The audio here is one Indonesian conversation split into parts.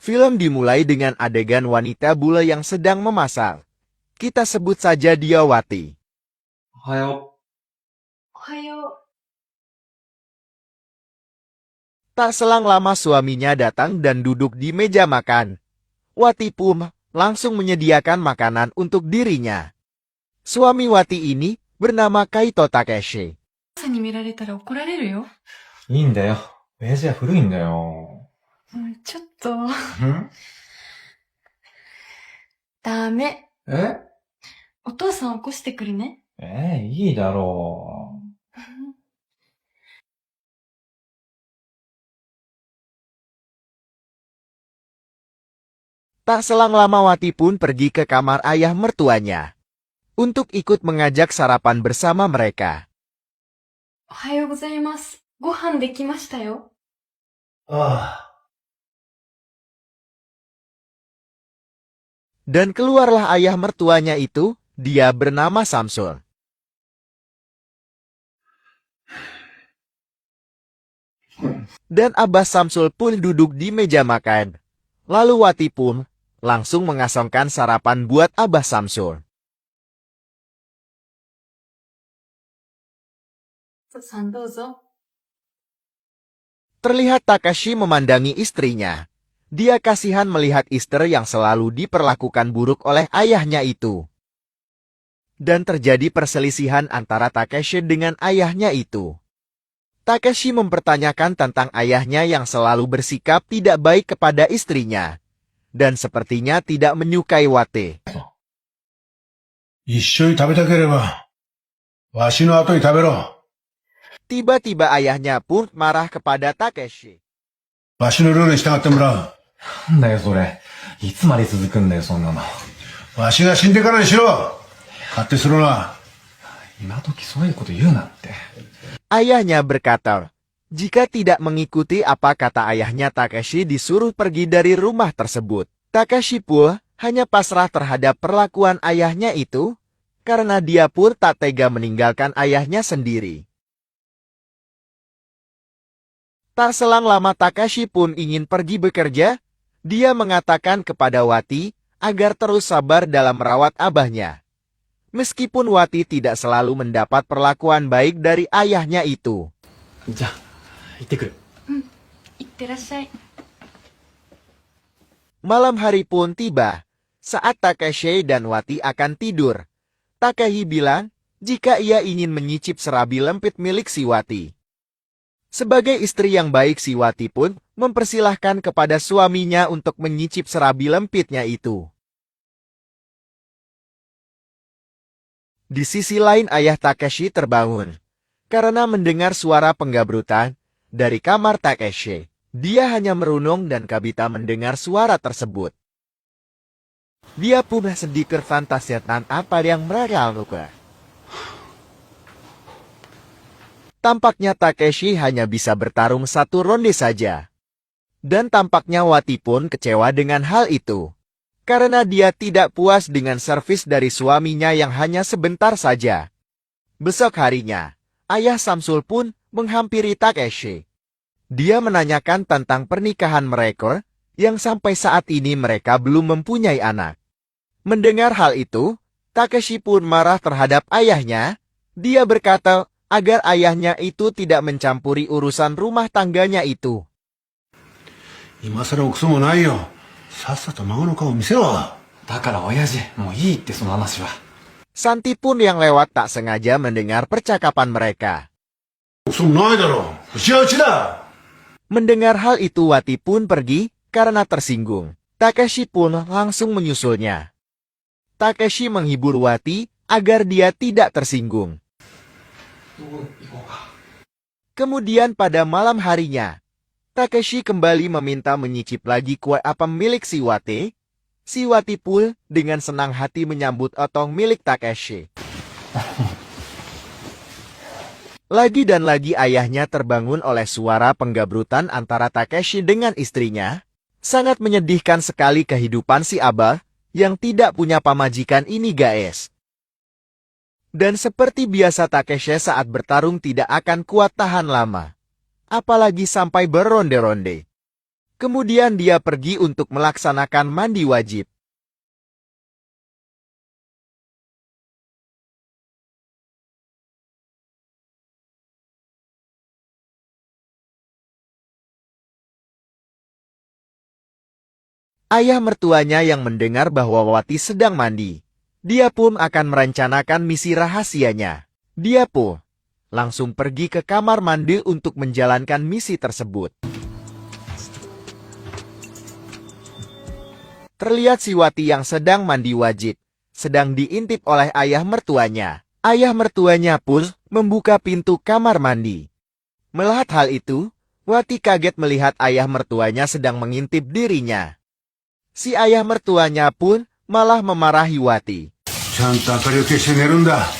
Film dimulai dengan adegan wanita bule yang sedang memasak. Kita sebut saja dia Wati. おはよおはよ Tak selang lama suaminya datang dan duduk di meja makan. Wati pun langsung menyediakan makanan untuk dirinya. Suami Wati ini bernama Kaito Takeshi. 朝に見られたら怒られるよ。う。いいんだよ。親父は古いんだよ。ちょっと。んダメ。えお父さん起こしてくるね。いいだろう。Tak selang lama Wati pun pergi ke kamar ayah mertuanya untuk ikut mengajak sarapan bersama mereka. おはようございます。ご飯できましたよ。ああ。 Dan keluarlah ayah mertuanya itu, dia bernama Samsul. Dan Abah Samsul pun duduk di meja makan. Lalu Wati pun langsung mengasongkan sarapan buat Abah Samsul. さんどうぞ。 Terlihat Takashi memandangi istrinya. Dia kasihan melihat istri yang selalu diperlakukan buruk oleh ayahnya itu. Dan terjadi perselisihan antara Takeshi dengan ayahnya itu. Takeshi mempertanyakan tentang ayahnya yang selalu bersikap tidak baik kepada istrinya. Dan sepertinya tidak menyukai Wati. 一緒に食べたければ、わしの後に食べろ。 Tiba-tiba ayahnya pun marah kepada Takeshi. わしのルールに従ってもらう。なんだよそれ。いつまで続くんだよそんなの。わしが死んでからにしろ。勝手するな。今時そういうこと言うなって。 Ayahnya berkata, jika tidak mengikuti apa kata ayahnya Takeshi disuruh pergi dari rumah tersebut. Takeshi pun hanya pasrah terhadap perlakuan ayahnya itu, karena dia pun tak tega meninggalkan ayahnya sendiri. Tak selang lama Takeshi pun ingin pergi bekerja. Dia mengatakan kepada Wati agar terus sabar dalam merawat abahnya. Meskipun Wati tidak selalu mendapat perlakuan baik dari ayahnya itu. じゃあ、行ってくる。いってらっしゃい。 Malam hari pun tiba. Saat Takeshi dan Wati akan tidur, Takeshi bilang jika ia ingin menyicip serabi lempit milik si Wati. Sebagai istri yang baik, si Wati pun mempersilahkan kepada suaminya untuk menyicip serabi lempitnya itu. Di sisi lain ayah Takeshi terbangun karena mendengar suara penggabrutan dari kamar Takeshi. Dia hanya merunung dan Kabita mendengar suara tersebut. Dia pun sedikit fantasi tentang apa yang mereka lakukan. Tampaknya Takeshi hanya bisa bertarung satu ronde saja. Dan tampaknya Wati pun kecewa dengan hal itu. Karena dia tidak puas dengan servis dari suaminya yang hanya sebentar saja. Besok harinya, ayah Samsul pun menghampiri Takeshi. Dia menanyakan tentang pernikahan mereka, yang sampai saat ini mereka belum mempunyai anak. Mendengar hal itu, Takeshi pun marah terhadap ayahnya. Dia berkata agar ayahnya itu tidak mencampuri urusan rumah tangganya itu. 今更臆もないよ。さっさと孫の顔を見せろ。だから親父、もういいってその話は。 Santi pun yang lewat tak sengaja mendengar percakapan mereka. 嘘もないだろう。うちはうちだ。 Mendengar hal itu Wati pun pergi karena tersinggung. Takeshi pun langsung menyusulnya. Takeshi menghibur Wati agar dia tidak tersinggung. Kemudian pada malam harinya, Takeshi kembali meminta menyicip lagi kue apam milik si Wati. Si Wati pun dengan senang hati menyambut otong milik Takeshi. Lagi dan lagi ayahnya terbangun oleh suara penggabrutan antara Takeshi dengan istrinya. Sangat menyedihkan sekali kehidupan si Abah yang tidak punya pamajikan ini guys. Dan seperti biasa Takeshi saat bertarung tidak akan kuat tahan lama. Apalagi sampai beronde-ronde. Kemudian dia pergi untuk melaksanakan mandi wajib. Ayah mertuanya yang mendengar bahwa Wati sedang mandi. Dia pun akan merencanakan misi rahasianya. Dia pun langsung pergi ke kamar mandi untuk menjalankan misi tersebut. Terlihat si Wati yang sedang mandi wajib, sedang diintip oleh ayah mertuanya. Ayah mertuanya pun membuka pintu kamar mandi. Melihat hal itu, Wati kaget melihat ayah mertuanya sedang mengintip dirinya. Si ayah mertuanya pun malah memarahi Wati. ちゃんと明かりを消して寝るんだ。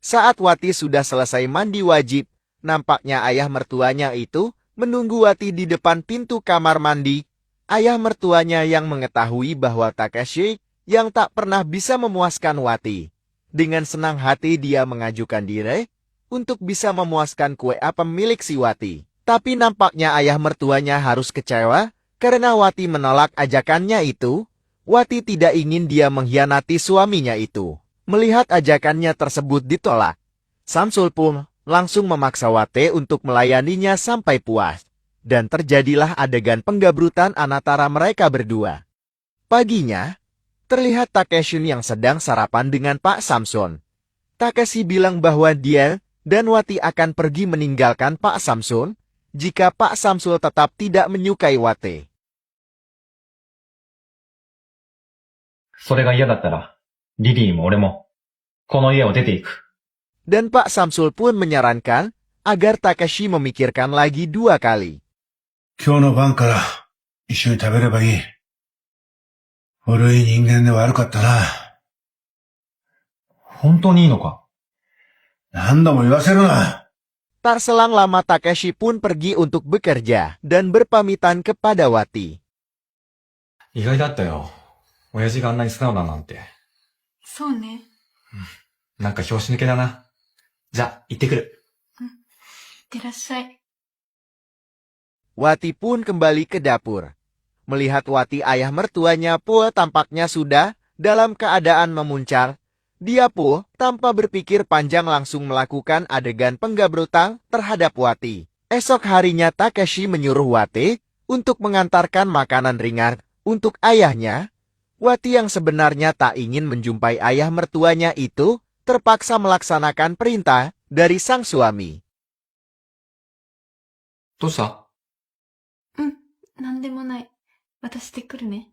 Saat Wati sudah selesai mandi wajib, nampaknya ayah mertuanya itu menunggu Wati di depan pintu kamar mandi. Ayah mertuanya yang mengetahui bahwa Takeshi yang tak pernah bisa memuaskan Wati. Dengan senang hati dia mengajukan diri untuk bisa memuaskan kue apem milik si Wati. Tapi nampaknya ayah mertuanya harus kecewa karena Wati menolak ajakannya itu. Wati tidak ingin dia mengkhianati suaminya itu. Melihat ajakannya tersebut ditolak, Samsul pun langsung memaksa Wati untuk melayaninya sampai puas. Dan terjadilah adegan penggabrutan antara mereka berdua. Paginya, terlihat Takeshi yang sedang sarapan dengan Pak Samson. Takeshi bilang bahwa dia dan Wati akan pergi meninggalkan Pak Samson jika Pak Samsul tetap tidak menyukai Wati. それが嫌だったら、リリーも俺も、この家を出ていく。 Dan Pak Samsul pun menyarankan agar Takeshi memikirkan lagi 2 kali. 今日の晩から一緒に食べればいい。悪い人間で悪かったな。本当にいいのか？何度も言わせるな。 Tak selang lama Takeshi pun pergi untuk bekerja dan berpamitan kepada Wati. 意外だったよ。親父があんなに素直だなんて。そうね。なんか拍子抜けだな。じゃ、行ってくる。いってらっしゃい。 Wati pun kembali ke dapur. Melihat Wati ayah mertuanya pun tampaknya sudah dalam keadaan memuncak. Dia pun tanpa berpikir panjang langsung melakukan adegan penggabrutan terhadap Wati. Esok harinya Takeshi menyuruh Wati untuk mengantarkan makanan ringan untuk ayahnya. Wati yang sebenarnya tak ingin menjumpai ayah mertuanya itu terpaksa melaksanakan perintah dari sang suami. どうした？なんでもない。渡してくるね。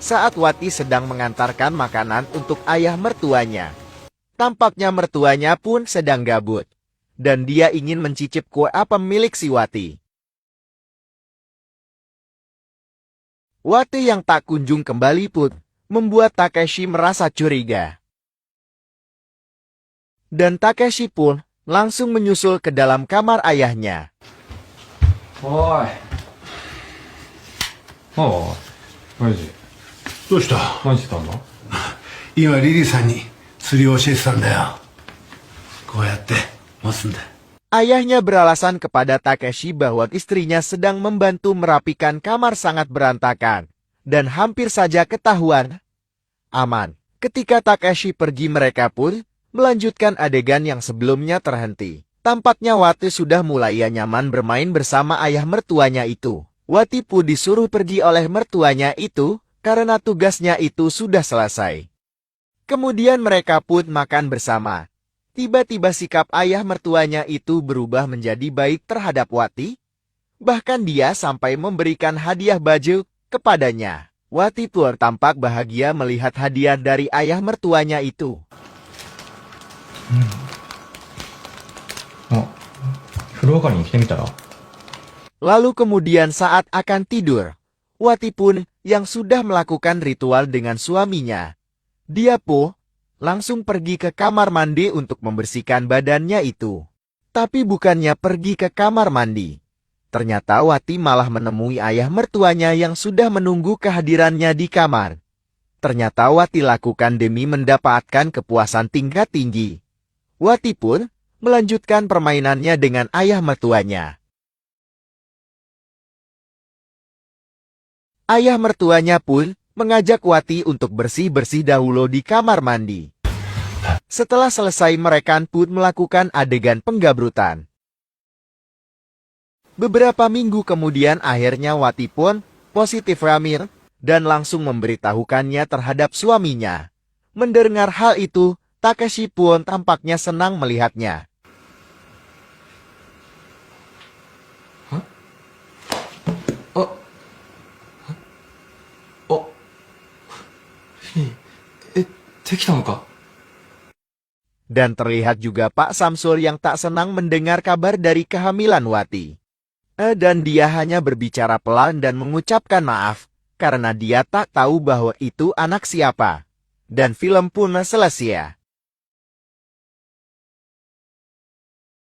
Saat Wati sedang mengantarkan makanan untuk ayah mertuanya, tampaknya mertuanya pun sedang gabut, dan dia ingin mencicip kue apem milik si Wati. Wati yang tak kunjung kembali pun membuat Takeshi merasa curiga. Dan Takeshi pun langsung menyusul ke dalam kamar ayahnya. おーい。おい、親父、どうした？何してたんだ？今リリーさんに釣りを教えてたんだよ。こうやって持つんだ。 Ayahnya beralasan kepada Takeshi bahwa istrinya sedang membantu merapikan kamar sangat berantakan dan hampir saja ketahuan. Aman. Ketika Takeshi pergi mereka pun melanjutkan adegan yang sebelumnya terhenti. Tampaknya Wati sudah mulai nyaman bermain bersama ayah mertuanya itu. Wati pun disuruh pergi oleh mertuanya itu karena tugasnya itu sudah selesai. Kemudian mereka pun makan bersama. Tiba-tiba sikap ayah mertuanya itu berubah menjadi baik terhadap Wati. Bahkan dia sampai memberikan hadiah baju kepadanya. Wati pun tampak bahagia melihat hadiah dari ayah mertuanya itu. あ、風呂上がりに来てみたら？ Lalu kemudian saat akan tidur, Wati pun yang sudah melakukan ritual dengan suaminya. Dia pun langsung pergi ke kamar mandi untuk membersihkan badannya itu. Tapi bukannya pergi ke kamar mandi. Ternyata Wati malah menemui ayah mertuanya yang sudah menunggu kehadirannya di kamar. Ternyata Wati lakukan demi mendapatkan kepuasan tingkat tinggi. Wati pun melanjutkan permainannya dengan ayah mertuanya. Ayah mertuanya pun mengajak Wati untuk bersih-bersih dahulu di kamar mandi. Setelah selesai, mereka pun melakukan adegan penggabrutan. Beberapa minggu kemudian akhirnya Wati pun positif Ramir dan langsung memberitahukannya terhadap suaminya. Mendengar hal itu, Takeshi pun tampaknya senang melihatnya. Dan terlihat juga Pak Samsul yang tak senang mendengar kabar dari kehamilan Wati. Dan dia hanya berbicara pelan dan mengucapkan maaf, karena dia tak tahu bahwa itu anak siapa. Dan film pun selesai.